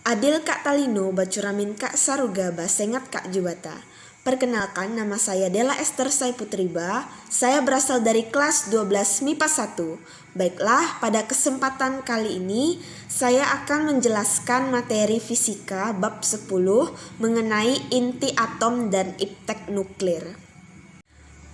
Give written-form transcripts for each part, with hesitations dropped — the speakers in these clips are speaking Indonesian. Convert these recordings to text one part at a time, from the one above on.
Adil Kak Talino, Bacuramin Kak Saruga, Basengat Kak Jubata. Perkenalkan, nama saya Della Esther Saiputriba. Saya berasal dari kelas 12 MIPA 1. Baiklah, pada kesempatan kali ini saya akan menjelaskan materi fisika bab 10 mengenai inti atom dan iptek nuklir.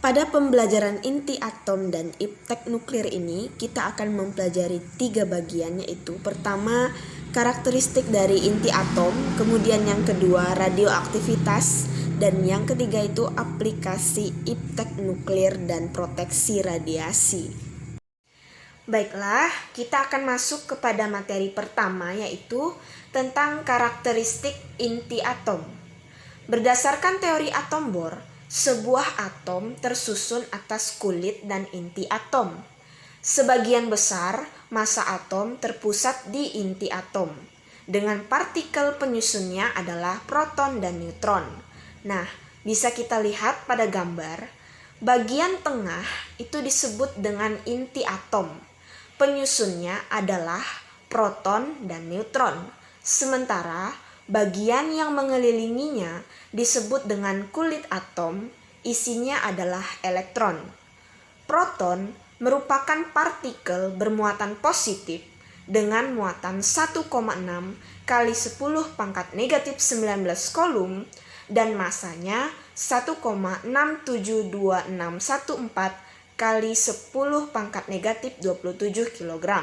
Pada pembelajaran inti atom dan iptek nuklir ini, kita akan mempelajari 3 bagian, yaitu pertama, karakteristik dari inti atom, kemudian yang kedua, radioaktivitas, dan yang ketiga itu aplikasi iptek nuklir dan proteksi radiasi. Baiklah, kita akan masuk kepada materi pertama, yaitu tentang karakteristik inti atom. Berdasarkan teori atom Bohr, sebuah atom tersusun atas kulit dan inti atom. Sebagian besar massa atom terpusat di inti atom, dengan partikel penyusunnya adalah proton dan neutron. Nah, bisa kita lihat pada gambar, bagian tengah itu disebut dengan inti atom. Penyusunnya adalah proton dan neutron. Sementara bagian yang mengelilinginya disebut dengan kulit atom, isinya adalah elektron. Proton merupakan partikel bermuatan positif dengan muatan 1,6 kali 10 pangkat negatif 19 kolom dan masanya 1,672614 kali 10 pangkat negatif 27 kg.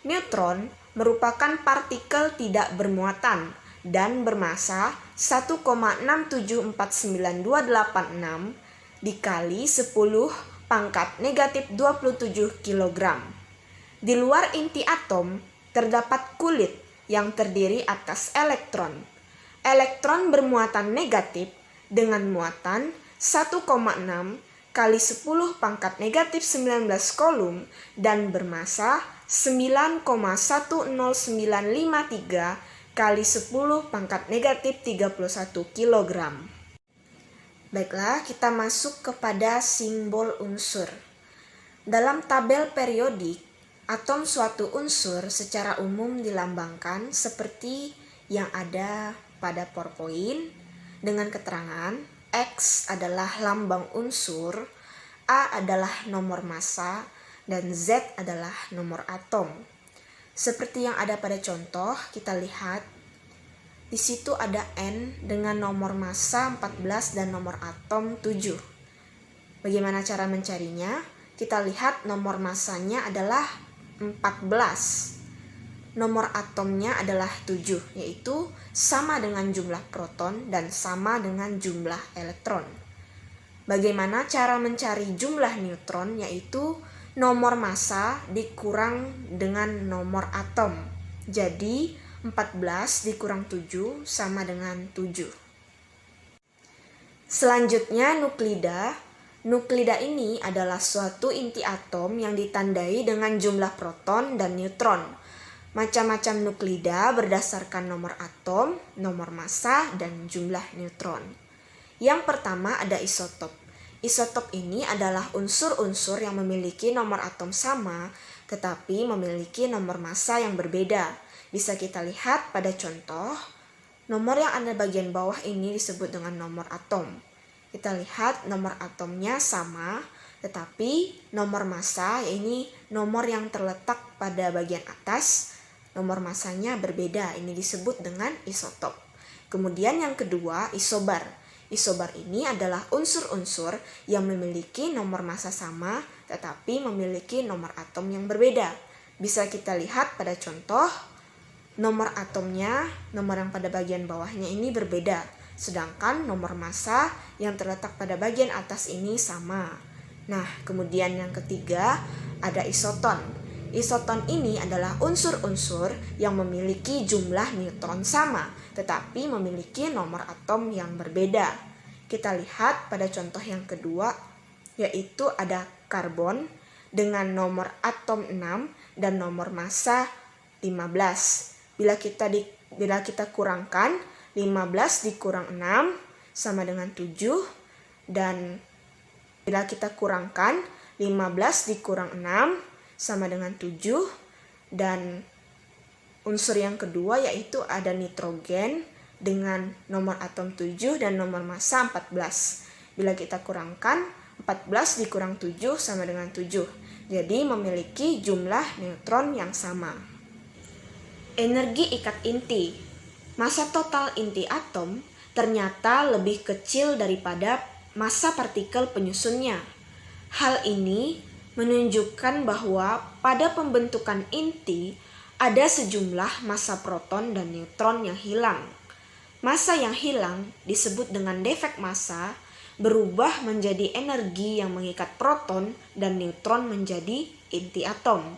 Neutron merupakan partikel tidak bermuatan dan bermassa 1,674986 dikali 10 pangkat negatif 27 kg. Di luar inti atom terdapat kulit yang terdiri atas elektron. Elektron bermuatan negatif dengan muatan 1,6 kali 10 pangkat negatif 19 kolom dan bermassa 9,10953 kali 10 pangkat negatif 31 kg. Baiklah, kita masuk kepada simbol unsur. Dalam tabel periodik, atom suatu unsur secara umum dilambangkan seperti yang ada pada PowerPoint dengan keterangan X adalah lambang unsur, A adalah nomor massa, dan Z adalah nomor atom. Seperti yang ada pada contoh, kita lihat di situ ada N dengan nomor massa 14 dan nomor atom 7. Bagaimana cara mencarinya? Kita lihat nomor massanya adalah 14. Nomor atomnya adalah 7, yaitu sama dengan jumlah proton dan sama dengan jumlah elektron. Bagaimana cara mencari jumlah neutron? Yaitu nomor massa dikurang dengan nomor atom. Jadi 14 dikurang 7 sama dengan 7. Selanjutnya nuklida. Nuklida ini adalah suatu inti atom yang ditandai dengan jumlah proton dan neutron. Macam-macam nuklida berdasarkan nomor atom, nomor massa, dan jumlah neutron. Yang pertama ada isotop. Isotop ini adalah unsur-unsur yang memiliki nomor atom sama, tetapi memiliki nomor massa yang berbeda. Bisa kita lihat pada contoh, nomor yang ada bagian bawah ini disebut dengan nomor atom. Kita lihat nomor atomnya sama, tetapi nomor massa, ini nomor yang terletak pada bagian atas, nomor massanya berbeda. Ini disebut dengan isotop. Kemudian yang kedua, isobar. Isobar ini adalah unsur-unsur yang memiliki nomor massa sama, tetapi memiliki nomor atom yang berbeda. Bisa kita lihat pada contoh, nomor atomnya, nomor yang pada bagian bawahnya ini berbeda, sedangkan nomor massa yang terletak pada bagian atas ini sama. Nah, kemudian yang ketiga ada isoton. Isoton ini adalah unsur-unsur yang memiliki jumlah neutron sama, tetapi memiliki nomor atom yang berbeda. Kita lihat pada contoh yang kedua, yaitu ada karbon dengan nomor atom 6 dan nomor massa 15. Bila kita kurangkan 15 dikurang 6 sama dengan 7, dan bila kita kurangkan 15 dikurang 6 sama dengan 7, dan Unsur yang kedua yaitu ada nitrogen dengan nomor atom 7 dan nomor massa 14. Bila kita kurangkan, 14 dikurang 7 sama dengan 7. Jadi memiliki jumlah neutron yang sama. Energi ikat inti. Massa total inti atom ternyata lebih kecil daripada massa partikel penyusunnya. Hal ini menunjukkan bahwa pada pembentukan inti ada sejumlah massa proton dan neutron yang hilang. Massa yang hilang disebut dengan defek massa, berubah menjadi energi yang mengikat proton dan neutron menjadi inti atom.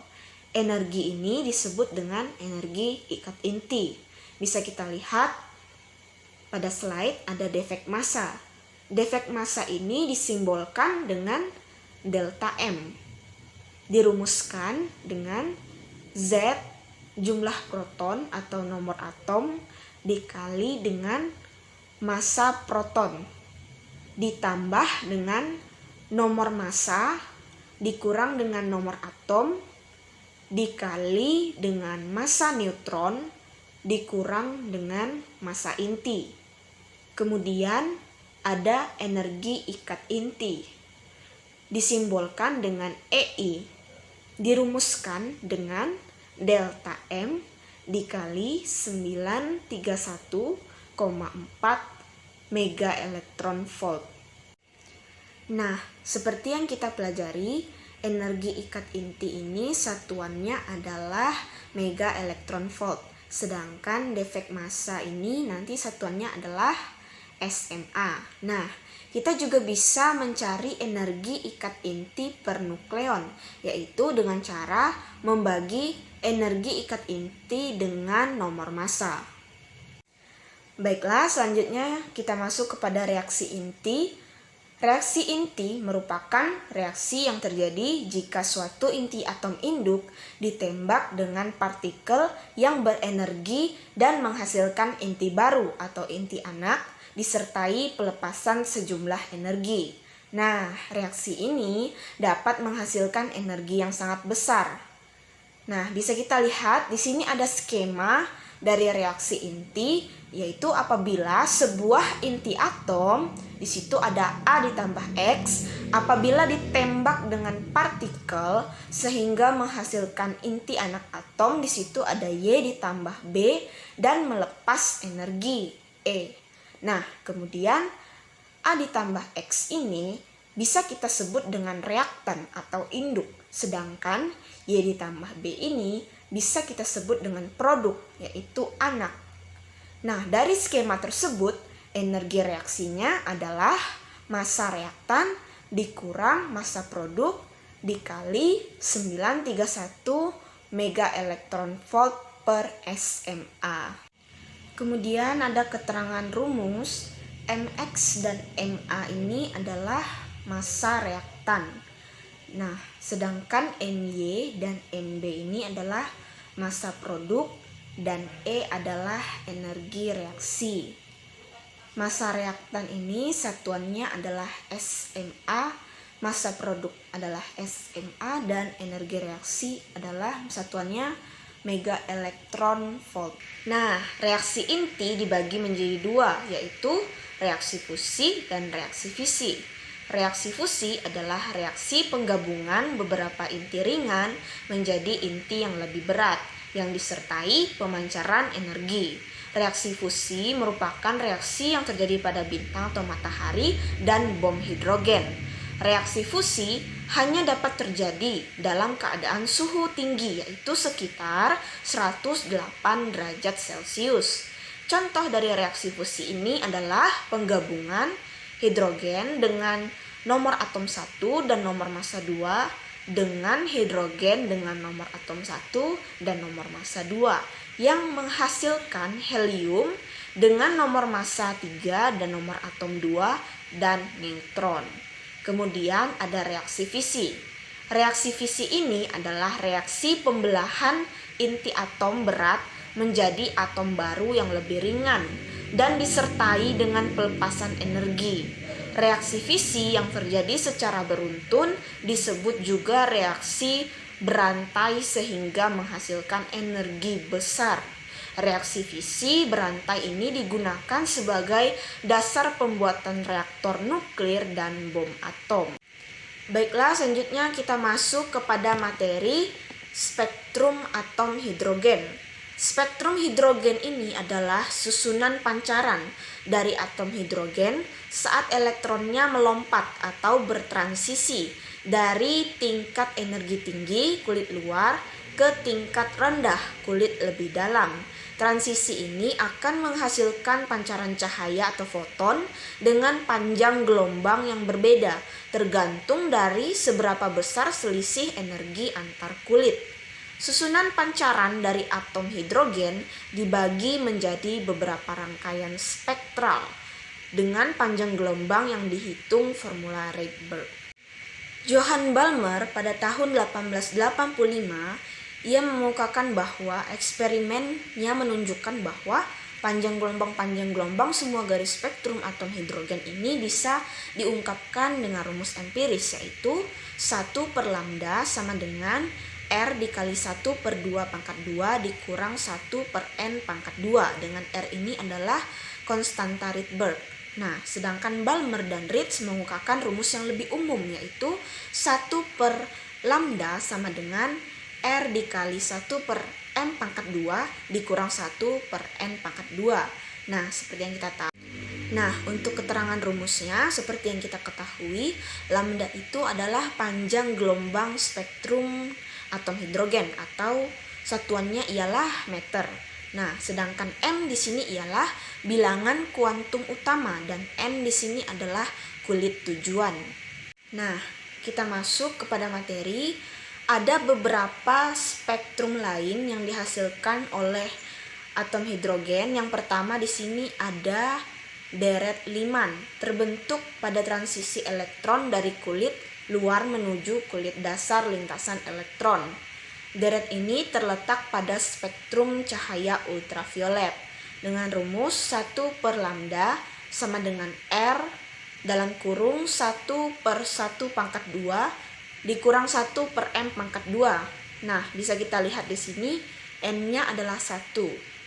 Energi ini disebut dengan energi ikat inti. Bisa kita lihat pada slide ada defek massa. Defek massa ini disimbolkan dengan delta M. Dirumuskan dengan Z jumlah proton atau nomor atom dikali dengan massa proton ditambah dengan nomor massa dikurang dengan nomor atom dikali dengan massa neutron dikurang dengan massa inti. Kemudian ada energi ikat inti disimbolkan dengan EI, dirumuskan dengan delta M dikali 931,4 mega elektron volt. Nah, seperti yang kita pelajari, energi ikat inti ini satuannya adalah mega elektron volt. Sedangkan defek massa ini nanti satuannya adalah SMA. Nah, kita juga bisa mencari energi ikat inti per nukleon, yaitu dengan cara membagi energi ikat inti dengan nomor massa. Baiklah, selanjutnya kita masuk kepada reaksi inti. Reaksi inti merupakan reaksi yang terjadi jika suatu inti atom induk ditembak dengan partikel yang berenergi dan menghasilkan inti baru atau inti anak disertai pelepasan sejumlah energi. Nah, reaksi ini dapat menghasilkan energi yang sangat besar. Nah, bisa kita lihat di sini ada skema dari reaksi inti, yaitu apabila sebuah inti atom, di situ ada A ditambah X, apabila ditembak dengan partikel sehingga menghasilkan inti anak atom, di situ ada Y ditambah B dan melepas energi E. Nah, kemudian A ditambah X ini bisa kita sebut dengan reaktan atau induk, sedangkan Y ditambah B ini bisa kita sebut dengan produk, yaitu anak. Nah, dari skema tersebut, energi reaksinya adalah massa reaktan dikurang massa produk dikali 931 mega elektron volt per SMA. Kemudian ada keterangan rumus, Mx dan Ma ini adalah massa reaktan. Nah, sedangkan My dan Mb ini adalah massa produk dan E adalah energi reaksi. Massa reaktan ini satuannya adalah SMA, massa produk adalah SMA, dan energi reaksi adalah satuannya mega elektron volt. Nah, reaksi inti dibagi menjadi dua, yaitu reaksi fusi dan reaksi fisi. Reaksi fusi adalah reaksi penggabungan beberapa inti ringan menjadi inti yang lebih berat, yang disertai pemancaran energi. Reaksi fusi merupakan reaksi yang terjadi pada bintang atau matahari dan bom hidrogen. Reaksi fusi hanya dapat terjadi dalam keadaan suhu tinggi, yaitu sekitar 108 derajat Celcius. Contoh dari reaksi fusi ini adalah penggabungan hidrogen dengan nomor atom 1 dan nomor massa 2 dengan hidrogen dengan nomor atom 1 dan nomor massa 2 yang menghasilkan helium dengan nomor massa 3 dan nomor atom 2 dan neutron. Kemudian ada reaksi fisi. Reaksi fisi ini adalah reaksi pembelahan inti atom berat menjadi atom baru yang lebih ringan dan disertai dengan pelepasan energi. Reaksi fisi yang terjadi secara beruntun disebut juga reaksi berantai sehingga menghasilkan energi besar. Reaksi fisi berantai ini digunakan sebagai dasar pembuatan reaktor nuklir dan bom atom. Baiklah, selanjutnya kita masuk kepada materi spektrum atom hidrogen. Spektrum hidrogen ini adalah susunan pancaran dari atom hidrogen saat elektronnya melompat atau bertransisi dari tingkat energi tinggi kulit luar ke tingkat rendah kulit lebih dalam. Transisi ini akan menghasilkan pancaran cahaya atau foton dengan panjang gelombang yang berbeda, tergantung dari seberapa besar selisih energi antar kulit. Susunan pancaran dari atom hidrogen dibagi menjadi beberapa rangkaian spektral dengan panjang gelombang yang dihitung formula Rydberg. Johann Balmer pada tahun 1885 ia mengemukakan bahwa eksperimennya menunjukkan bahwa panjang gelombang semua garis spektrum atom hidrogen ini bisa diungkapkan dengan rumus empiris, yaitu 1 per lambda sama dengan R dikali 1 per 2 pangkat 2 dikurang 1 per N pangkat 2, dengan R ini adalah konstanta Rydberg. Nah, sedangkan Balmer dan Ritz mengemukakan rumus yang lebih umum, yaitu 1 per lambda sama dengan R dikali 1 per M pangkat 2 dikurang 1 per N pangkat 2. Nah, seperti yang kita tahu. Nah, untuk keterangan rumusnya, seperti yang kita ketahui, lambda itu adalah panjang gelombang spektrum atom hidrogen atau satuannya ialah meter. Nah, sedangkan M di sini ialah bilangan kuantum utama dan N di sini adalah kulit tujuan. Nah, kita masuk kepada materi. Ada beberapa spektrum lain yang dihasilkan oleh atom hidrogen. Yang pertama di sini ada deret Lyman, terbentuk pada transisi elektron dari kulit luar menuju kulit dasar lintasan elektron. Deret ini terletak pada spektrum cahaya ultraviolet dengan rumus 1 per lambda sama dengan R dalam kurung 1 per 1 pangkat 2 dikurang 1 per M pangkat 2. Nah, bisa kita lihat di sini N-nya adalah 1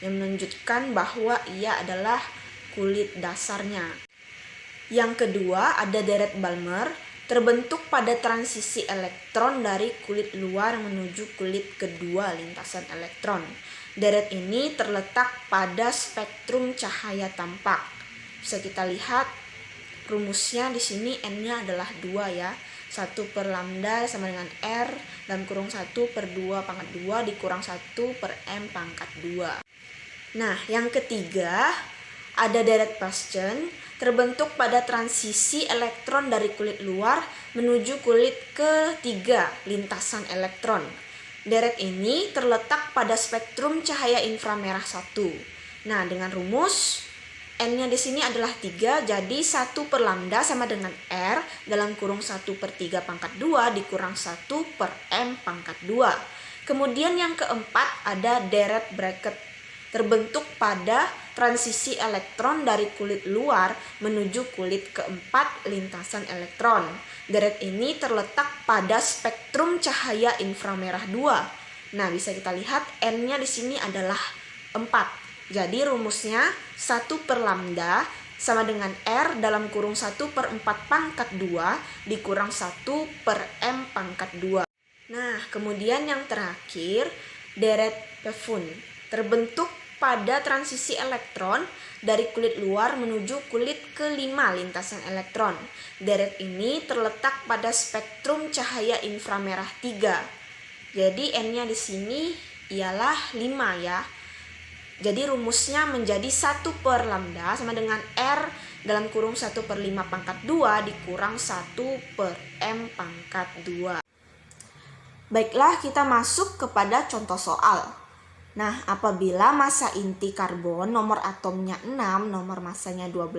yang menunjukkan bahwa ia adalah kulit dasarnya. Yang kedua ada deret Balmer, terbentuk pada transisi elektron dari kulit luar menuju kulit kedua lintasan elektron. Deret ini terletak pada spektrum cahaya tampak. Bisa kita lihat rumusnya di sini N-nya adalah 2 ya. 1 per lambda sama dengan R dalam kurung 1 per 2 pangkat 2 dikurang 1 per M pangkat 2. Nah, yang ketiga ada deret Paschen, terbentuk pada transisi elektron dari kulit luar menuju kulit ketiga lintasan elektron. Deret ini terletak pada spektrum cahaya inframerah 1. Nah, dengan rumus N-nya di sini adalah 3, jadi 1 per lambda sama dengan R dalam kurung 1 per 3 pangkat 2 dikurang 1 per M pangkat 2. Kemudian yang keempat ada deret bracket, terbentuk pada transisi elektron dari kulit luar menuju kulit keempat lintasan elektron. Deret ini terletak pada spektrum cahaya inframerah 2. Nah, bisa kita lihat N-nya di sini adalah 4. Jadi rumusnya 1 per lambda sama dengan R dalam kurung 1 per 4 pangkat 2 dikurang 1 per M pangkat 2. Nah, kemudian yang terakhir deret Pfund, terbentuk pada transisi elektron dari kulit luar menuju kulit kelima lintasan elektron. Deret ini terletak pada spektrum cahaya inframerah 3. Jadi N-nya di sini ialah 5 ya. Jadi rumusnya menjadi 1 per lambda sama dengan R dalam kurung 1 per 5 pangkat 2 dikurang 1 per M pangkat 2. Baiklah, kita masuk kepada contoh soal. Nah, apabila massa inti karbon nomor atomnya 6, nomor massanya 12,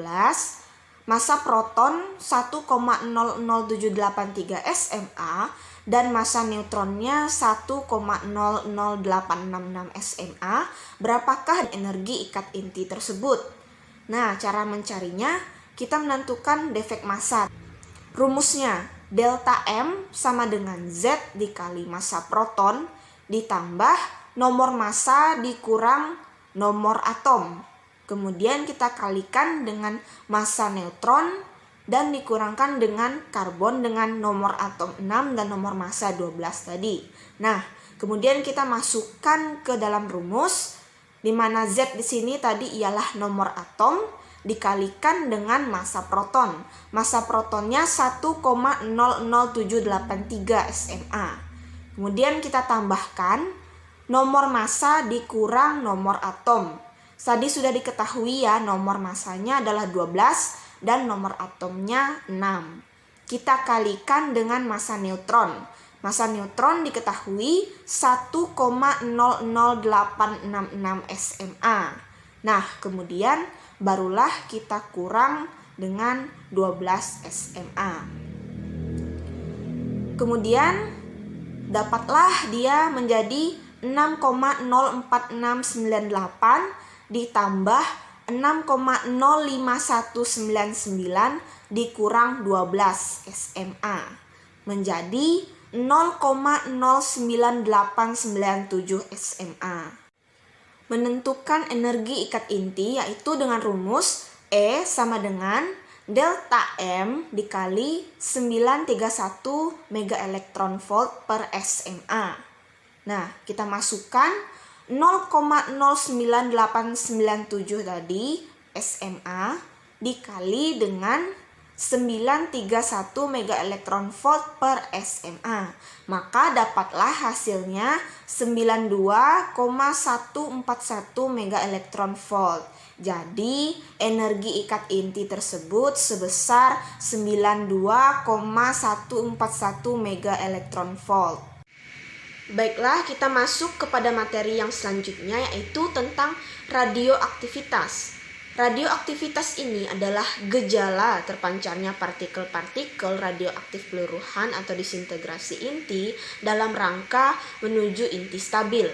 massa proton 1,00783 SMA dan massa neutronnya 1,00866 SMA, berapakah energi ikat inti tersebut? Nah, cara mencarinya kita menentukan defek massa. Rumusnya delta M sama dengan Z dikali massa proton ditambah nomor massa dikurang nomor atom. Kemudian kita kalikan dengan massa neutron dan dikurangkan dengan karbon dengan nomor atom 6 dan nomor massa 12 tadi. Nah, kemudian kita masukkan ke dalam rumus di mana Z di sini tadi ialah nomor atom dikalikan dengan massa proton. Massa protonnya 1,00783 SMA. Kemudian kita tambahkan nomor massa dikurang nomor atom. Tadi sudah diketahui ya, nomor massanya adalah 12 dan nomor atomnya 6. Kita kalikan dengan massa neutron. Massa neutron diketahui 1,00866 SMA. Nah, kemudian barulah kita kurang dengan 12 SMA. Kemudian dapatlah dia menjadi 6,04698 ditambah 6,05199 dikurang 12 SMA menjadi 0,09897 SMA. Menentukan energi ikat inti yaitu dengan rumus E sama dengan delta M dikali 931 MeV per SMA. Nah, kita masukkan 0,09897 tadi SMA dikali dengan 931 MeV per SMA. Maka dapatlah hasilnya 92,141 MeV. Jadi energi ikat inti tersebut sebesar 92,141 MeV. Baiklah, kita masuk kepada materi yang selanjutnya yaitu tentang radioaktivitas. Radioaktivitas ini adalah gejala terpancarnya partikel-partikel radioaktif peluruhan atau disintegrasi inti dalam rangka menuju inti stabil.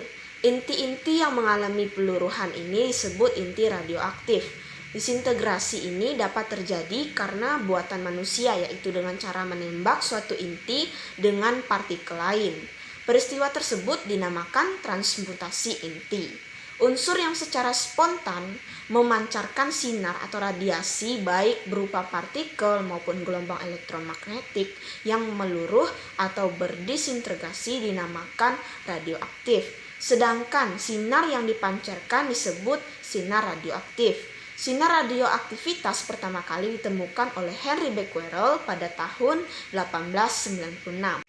Inti-inti yang mengalami peluruhan ini disebut inti radioaktif. Disintegrasi ini dapat terjadi karena buatan manusia, yaitu dengan cara menembak suatu inti dengan partikel lain. Peristiwa tersebut dinamakan transmutasi inti. Unsur yang secara spontan memancarkan sinar atau radiasi baik berupa partikel maupun gelombang elektromagnetik yang meluruh atau berdisintegrasi dinamakan radioaktif. Sedangkan sinar yang dipancarkan disebut sinar radioaktif. Sinar radioaktivitas pertama kali ditemukan oleh Henry Becquerel pada tahun 1896.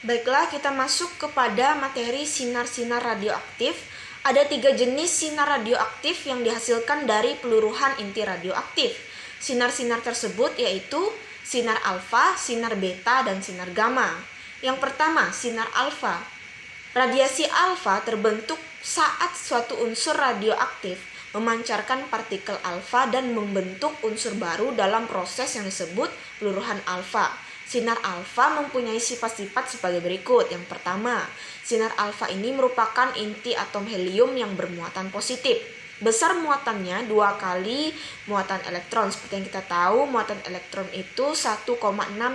Baiklah, kita masuk kepada materi sinar-sinar radioaktif. Ada 3 jenis sinar radioaktif yang dihasilkan dari peluruhan inti radioaktif. Sinar-sinar tersebut yaitu sinar alfa, sinar beta, dan sinar gamma. Yang pertama, sinar alfa. Radiasi alfa terbentuk saat suatu unsur radioaktif memancarkan partikel alfa dan membentuk unsur baru dalam proses yang disebut peluruhan alfa. Sinar alfa mempunyai sifat-sifat sebagai berikut. Yang pertama, sinar alfa ini merupakan inti atom helium yang bermuatan positif. Besar muatannya 2 kali muatan elektron. Seperti yang kita tahu, muatan elektron itu 1,6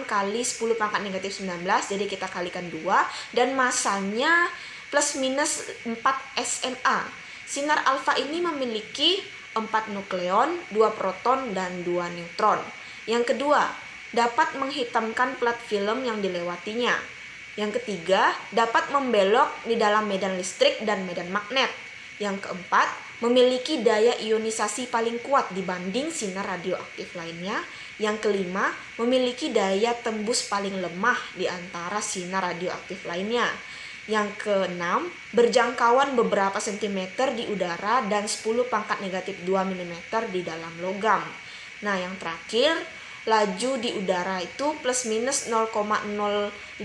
kali 10 pangkat negatif 19. Jadi kita kalikan 2. Dan masanya plus minus 4 SMA. Sinar alfa ini memiliki 4 nukleon, 2 proton, dan 2 neutron. Yang kedua, dapat menghitamkan plat film yang dilewatinya. Yang ketiga, dapat membelok di dalam medan listrik dan medan magnet. Yang keempat, memiliki daya ionisasi paling kuat dibanding sinar radioaktif lainnya. Yang kelima, memiliki daya tembus paling lemah di antara sinar radioaktif lainnya. Yang keenam, berjangkauan beberapa sentimeter di udara dan 10 pangkat negatif 2 mm di dalam logam. Nah, yang terakhir, laju di udara itu plus minus 0,054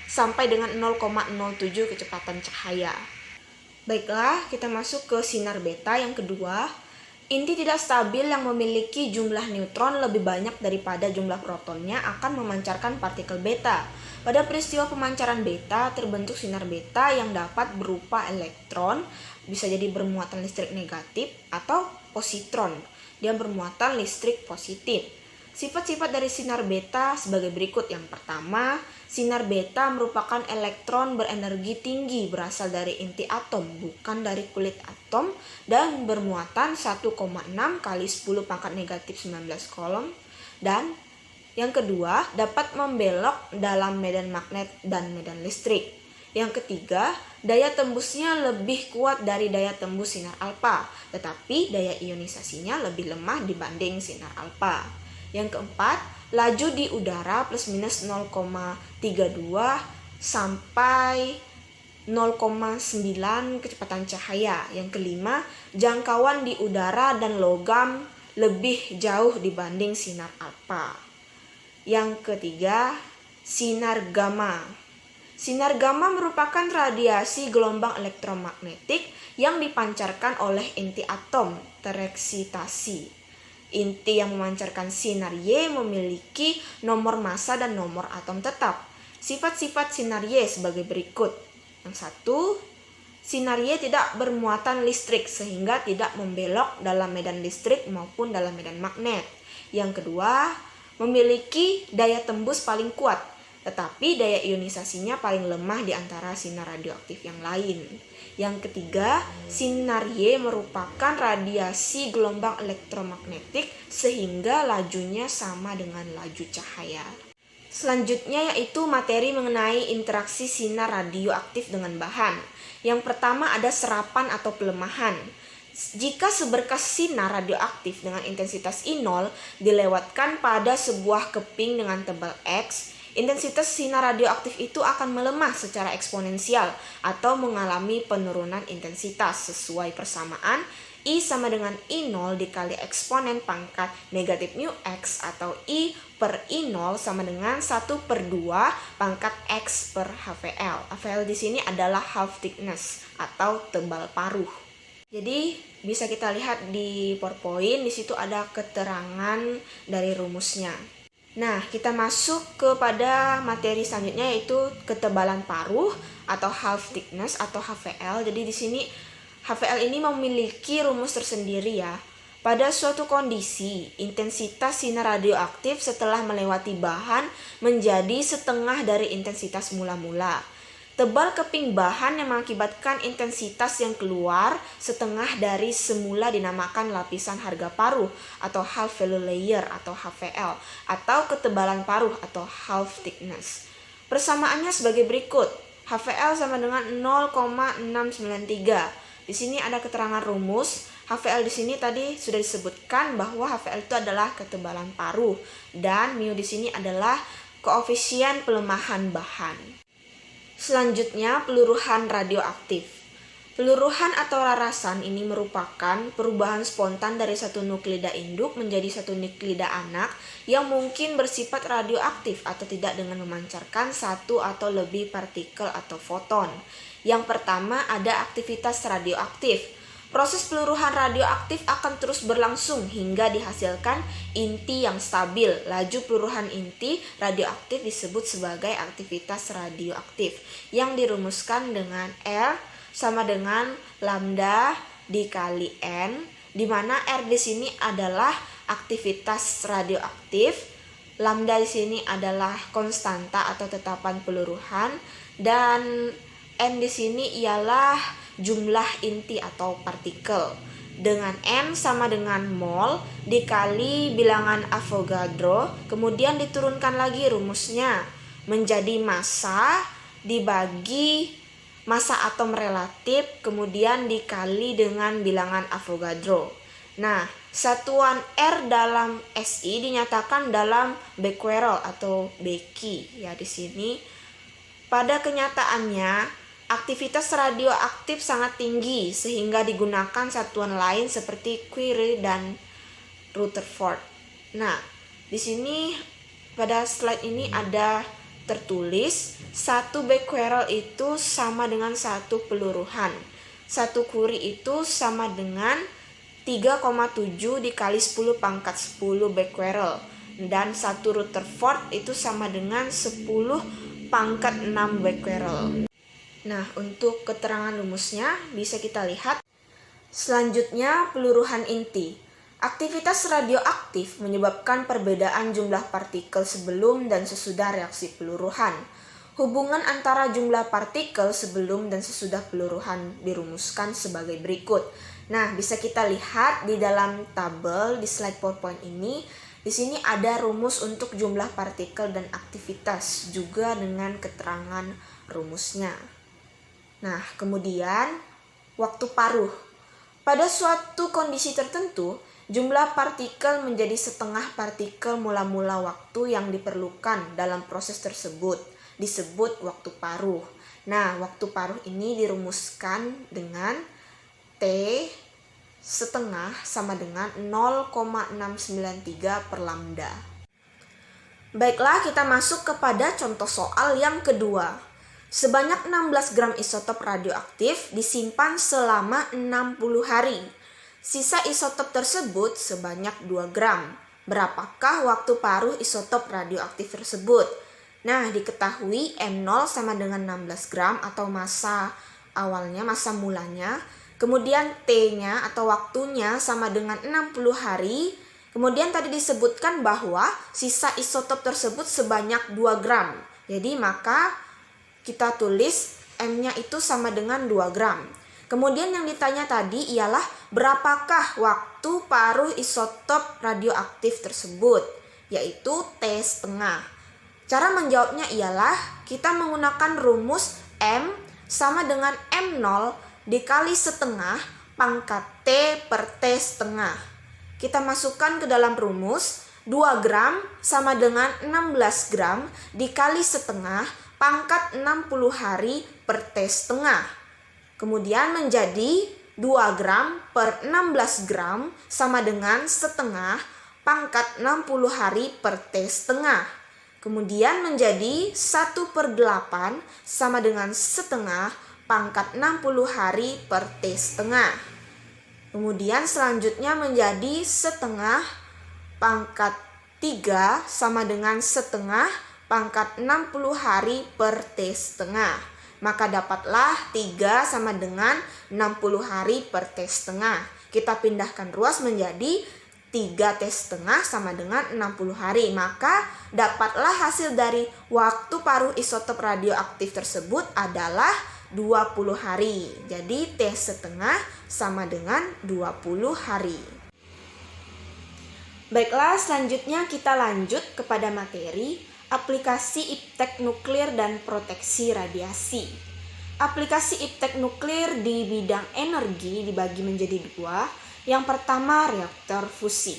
sampai dengan 0,07 kecepatan cahaya. Baiklah, kita masuk ke sinar beta yang kedua. Inti tidak stabil yang memiliki jumlah neutron lebih banyak daripada jumlah protonnya akan memancarkan partikel beta. Pada peristiwa pemancaran beta, terbentuk sinar beta yang dapat berupa elektron, bisa jadi bermuatan listrik negatif, atau positron, dia bermuatan listrik positif. Sifat-sifat dari sinar beta sebagai berikut. Yang pertama, sinar beta merupakan elektron berenergi tinggi berasal dari inti atom, bukan dari kulit atom, dan bermuatan 1,6 kali 10 pangkat negatif 19 kolom. Dan yang kedua, dapat membelok dalam medan magnet dan medan listrik. Yang ketiga, daya tembusnya lebih kuat dari daya tembus sinar alfa, tetapi daya ionisasinya lebih lemah dibanding sinar alfa. Yang keempat, laju di udara plus minus 0,32 sampai 0,9 kecepatan cahaya. Yang kelima, jangkauan di udara dan logam lebih jauh dibanding sinar alfa. Yang ketiga, sinar gamma. Sinar gamma merupakan radiasi gelombang elektromagnetik yang dipancarkan oleh inti atom tereksitasi. Inti yang memancarkan sinar Y memiliki nomor massa dan nomor atom tetap. Sifat-sifat sinar Y sebagai berikut. Yang satu, sinar Y tidak bermuatan listrik sehingga tidak membelok dalam medan listrik maupun dalam medan magnet. Yang kedua, memiliki daya tembus paling kuat, tetapi daya ionisasinya paling lemah di antara sinar radioaktif yang lain. Yang ketiga, sinar Y merupakan radiasi gelombang elektromagnetik sehingga lajunya sama dengan laju cahaya. Selanjutnya yaitu materi mengenai interaksi sinar radioaktif dengan bahan. Yang pertama ada serapan atau pelemahan. Jika seberkas sinar radioaktif dengan intensitas I0 dilewatkan pada sebuah keping dengan tebal X, intensitas sinar radioaktif itu akan melemah secara eksponensial atau mengalami penurunan intensitas sesuai persamaan I sama dengan I0 dikali eksponen pangkat negatif mu X atau I per I0 sama dengan 1/2 pangkat X per HVL. HVL di sini adalah half thickness atau tebal paruh. Jadi bisa kita lihat di PowerPoint, di situ ada keterangan dari rumusnya. Nah, kita masuk kepada materi selanjutnya yaitu ketebalan paruh atau half thickness atau HVL. Jadi di sini HVL ini memiliki rumus tersendiri ya. Pada suatu kondisi, intensitas sinar radioaktif setelah melewati bahan menjadi setengah dari intensitas mula-mula. Tebal keping bahan yang mengakibatkan intensitas yang keluar setengah dari semula dinamakan lapisan harga paruh atau half value layer atau HVL atau ketebalan paruh atau half thickness. Persamaannya sebagai berikut. HVL sama dengan 0,693. Di sini ada keterangan rumus. HVL di sini tadi sudah disebutkan bahwa HVL itu adalah ketebalan paruh dan mu di sini adalah koefisien pelemahan bahan. Selanjutnya, peluruhan radioaktif. Peluruhan atau rarasan ini merupakan perubahan spontan dari satu nuklida induk menjadi satu nuklida anak yang mungkin bersifat radioaktif atau tidak dengan memancarkan satu atau lebih partikel atau foton. Yang pertama ada aktivitas radioaktif. Proses peluruhan radioaktif akan terus berlangsung hingga dihasilkan inti yang stabil. Laju peluruhan inti radioaktif disebut sebagai aktivitas radioaktif yang dirumuskan dengan R sama dengan lambda dikali N, di mana R di sini adalah aktivitas radioaktif, lambda di sini adalah konstanta atau tetapan peluruhan, dan N di sini ialah jumlah inti atau partikel. Dengan N sama dengan mol dikali bilangan Avogadro, kemudian diturunkan lagi rumusnya menjadi massa dibagi massa atom relatif, kemudian dikali dengan bilangan Avogadro. Nah, satuan R dalam SI dinyatakan dalam becquerel atau Becky ya di sini. Pada kenyataannya aktivitas radioaktif sangat tinggi sehingga digunakan satuan lain seperti Curie dan Rutherford. Nah, di sini pada slide ini ada tertulis 1 becquerel itu sama dengan 1 peluruhan. 1 Curie itu sama dengan 3,7 dikali 10 pangkat 10 becquerel. Dan 1 Rutherford itu sama dengan 10 pangkat 6 becquerel. Nah, untuk keterangan rumusnya bisa kita lihat. Selanjutnya, peluruhan inti. Aktivitas radioaktif menyebabkan perbedaan jumlah partikel sebelum dan sesudah reaksi peluruhan. Hubungan antara jumlah partikel sebelum dan sesudah peluruhan dirumuskan sebagai berikut. Nah, bisa kita lihat di dalam tabel di slide PowerPoint ini. Di sini ada rumus untuk jumlah partikel dan aktivitas juga dengan keterangan rumusnya. Nah, kemudian waktu paruh. Pada suatu kondisi tertentu, jumlah partikel menjadi setengah partikel mula-mula waktu yang diperlukan dalam proses tersebut, disebut waktu paruh. Nah, waktu paruh ini dirumuskan dengan T setengah sama dengan 0,693 per lambda. Baiklah, kita masuk kepada contoh soal yang kedua. Sebanyak 16 gram isotop radioaktif disimpan selama 60 hari. Sisa isotop tersebut sebanyak 2 gram. Berapakah waktu paruh isotop radioaktif tersebut? Nah, diketahui M0 sama dengan 16 gram atau massa awalnya, massa mulanya. Kemudian T-nya atau waktunya sama dengan 60 hari. Kemudian tadi disebutkan bahwa sisa isotop tersebut sebanyak 2 gram. Jadi maka kita tulis M-nya itu sama dengan 2 gram. Kemudian yang ditanya tadi ialah berapakah waktu paruh isotop radioaktif tersebut, yaitu T setengah. Cara menjawabnya ialah kita menggunakan rumus M sama dengan M0 dikali setengah pangkat T per T setengah. Kita masukkan ke dalam rumus 2 gram sama dengan 16 gram dikali setengah pangkat 60 hari per T setengah. Kemudian menjadi 2 gram per 16 gram sama dengan setengah pangkat 60 hari per T setengah. Kemudian menjadi 1/8 sama dengan setengah pangkat 60 hari per T setengah. Kemudian selanjutnya menjadi setengah pangkat 3 sama dengan setengah pangkat 60 hari per T setengah. Maka dapatlah 3 sama dengan 60 hari per T setengah. Kita pindahkan ruas menjadi 3 T setengah sama dengan 60 hari. Maka dapatlah hasil dari waktu paruh isotop radioaktif tersebut adalah 20 hari. Jadi T setengah sama dengan 20 hari. Baiklah, selanjutnya kita lanjut kepada materi aplikasi iptek nuklir dan proteksi radiasi. Aplikasi iptek nuklir di bidang energi dibagi menjadi 2. Yang pertama, reaktor fusi.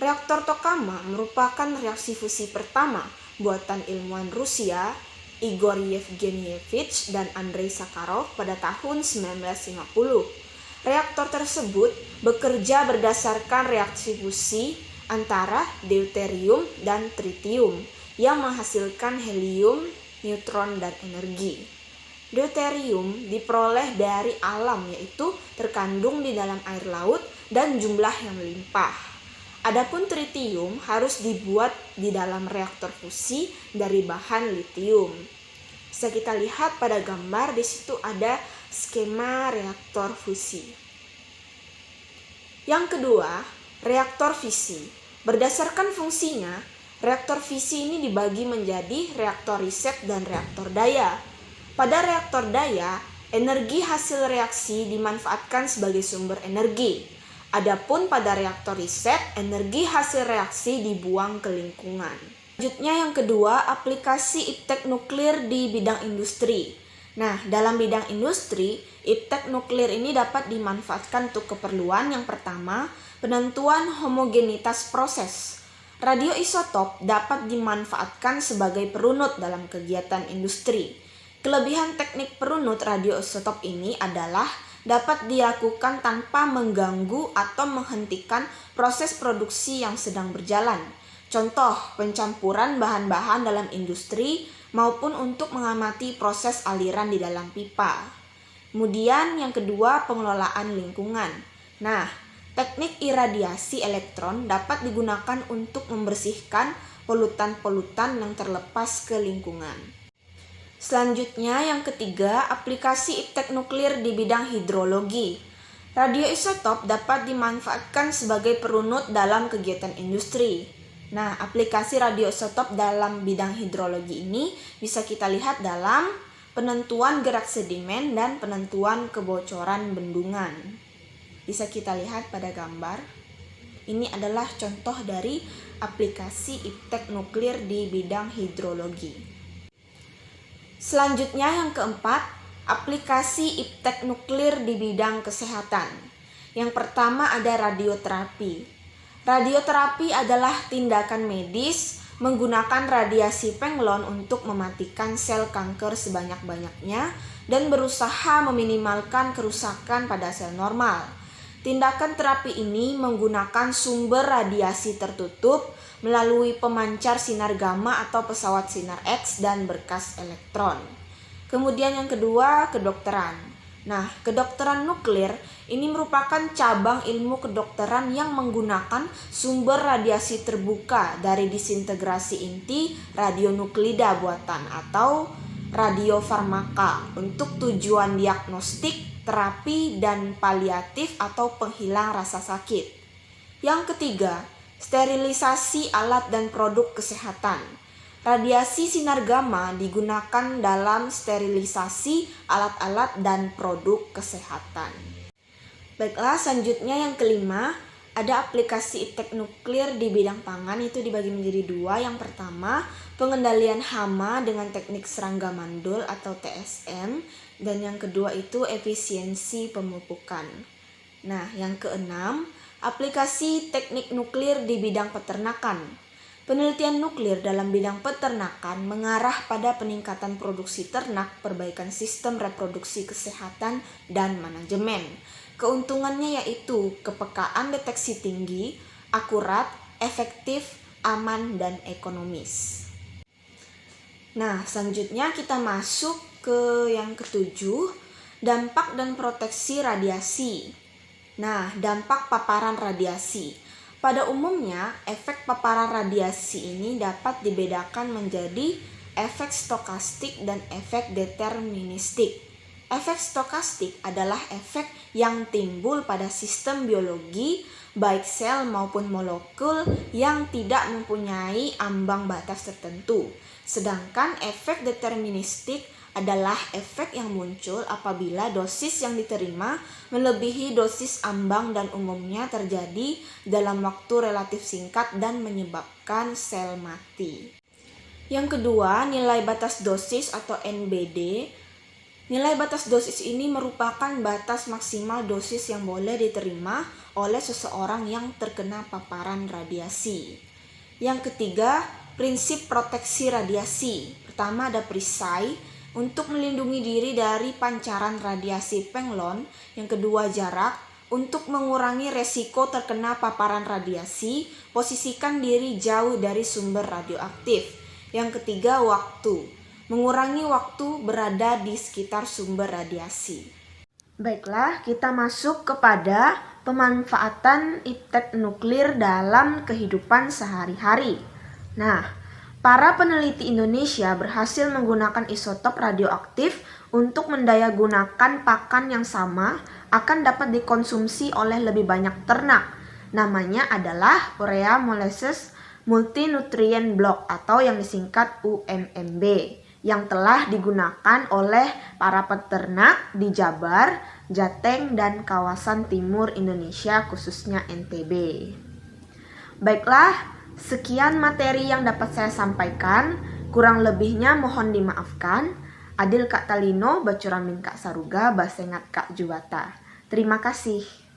Reaktor Tokamak merupakan reaksi fusi pertama buatan ilmuwan Rusia Igor Yevgenyevich dan Andrei Sakharov pada tahun 1950. Reaktor tersebut bekerja berdasarkan reaksi fusi antara deuterium dan tritium yang menghasilkan helium, neutron, dan energi. Deuterium diperoleh dari alam, yaitu terkandung di dalam air laut dan jumlah yang melimpah. Adapun tritium harus dibuat di dalam reaktor fusi dari bahan litium. Bisa kita lihat pada gambar, di situ ada skema reaktor fusi. Yang kedua, reaktor fisi. Berdasarkan fungsinya, reaktor fisi ini dibagi menjadi reaktor riset dan reaktor daya. Pada reaktor daya, energi hasil reaksi dimanfaatkan sebagai sumber energi. Adapun pada reaktor riset, energi hasil reaksi dibuang ke lingkungan. Selanjutnya yang kedua, aplikasi iptek nuklir di bidang industri. Nah, dalam bidang industri, iptek nuklir ini dapat dimanfaatkan untuk keperluan yang pertama, penentuan homogenitas proses. Radioisotop dapat dimanfaatkan sebagai perunut dalam kegiatan industri. Kelebihan teknik perunut radioisotop ini adalah dapat dilakukan tanpa mengganggu atau menghentikan proses produksi yang sedang berjalan. Contoh, pencampuran bahan-bahan dalam industri maupun untuk mengamati proses aliran di dalam pipa. Kemudian yang kedua, pengelolaan lingkungan. Nah, teknik iradiasi elektron dapat digunakan untuk membersihkan polutan-polutan yang terlepas ke lingkungan. Selanjutnya yang ketiga, aplikasi iptek nuklir di bidang hidrologi. Radioisotop dapat dimanfaatkan sebagai perunut dalam kegiatan industri. Nah, aplikasi radioisotop dalam bidang hidrologi ini bisa kita lihat dalam penentuan gerak sedimen dan penentuan kebocoran bendungan. Bisa kita lihat pada gambar. Ini adalah contoh dari aplikasi iptek nuklir di bidang hidrologi. Selanjutnya yang keempat, aplikasi iptek nuklir di bidang kesehatan. Yang pertama ada radioterapi. Radioterapi adalah tindakan medis menggunakan radiasi penglon untuk mematikan sel kanker sebanyak-banyaknya dan berusaha meminimalkan kerusakan pada sel normal. Tindakan terapi ini menggunakan sumber radiasi tertutup melalui pemancar sinar gamma atau pesawat sinar X dan berkas elektron. Kemudian yang kedua, kedokteran. Nah, kedokteran nuklir ini merupakan cabang ilmu kedokteran yang menggunakan sumber radiasi terbuka dari disintegrasi inti radionuklida buatan atau radiofarmaka untuk tujuan diagnostik, terapi, dan paliatif atau penghilang rasa sakit. Yang ketiga, sterilisasi alat dan produk kesehatan. Radiasi sinar gamma digunakan dalam sterilisasi alat-alat dan produk kesehatan. Baiklah, selanjutnya yang kelima, ada aplikasi iptek nuklir di bidang pangan, itu dibagi menjadi dua. Yang pertama, pengendalian hama dengan teknik serangga mandul atau TSM, dan yang kedua itu efisiensi pemupukan. Nah, yang keenam, aplikasi teknik nuklir di bidang peternakan. Penelitian nuklir dalam bidang peternakan mengarah pada peningkatan produksi ternak, perbaikan sistem reproduksi kesehatan, dan manajemen. Keuntungannya yaitu kepekaan deteksi tinggi, akurat, efektif, aman, dan ekonomis. Nah, selanjutnya kita masuk ke yang ketujuh, dampak dan proteksi radiasi. Nah, dampak paparan radiasi. Pada umumnya, efek paparan radiasi ini dapat dibedakan menjadi efek stokastik dan efek deterministik. Efek stokastik adalah efek yang timbul pada sistem biologi, baik sel maupun molekul yang tidak mempunyai ambang batas tertentu. Sedangkan efek deterministik adalah efek yang muncul apabila dosis yang diterima melebihi dosis ambang dan umumnya terjadi dalam waktu relatif singkat dan menyebabkan sel mati. Yang kedua, nilai batas dosis atau NBD. Nilai batas dosis ini merupakan batas maksimal dosis yang boleh diterima oleh seseorang yang terkena paparan radiasi. Yang ketiga, prinsip proteksi radiasi. Pertama ada perisai, untuk melindungi diri dari pancaran radiasi penglon. Yang kedua jarak, untuk mengurangi resiko terkena paparan radiasi, posisikan diri jauh dari sumber radioaktif. Yang ketiga waktu, mengurangi waktu berada di sekitar sumber radiasi. Baiklah, kita masuk kepada pemanfaatan iptek nuklir dalam kehidupan sehari-hari. Nah, para peneliti Indonesia berhasil menggunakan isotop radioaktif untuk mendayagunakan pakan yang sama akan dapat dikonsumsi oleh lebih banyak ternak. Namanya adalah Urea Molasses Multinutrient Block atau yang disingkat UMMB, yang telah digunakan oleh para peternak di Jabar, Jateng, dan kawasan timur Indonesia khususnya NTB. Baiklah, sekian materi yang dapat saya sampaikan, kurang lebihnya mohon dimaafkan. Adil Kak Talino, Bacuramin Kak Saruga, Basengat Kak Juwata. Terima kasih.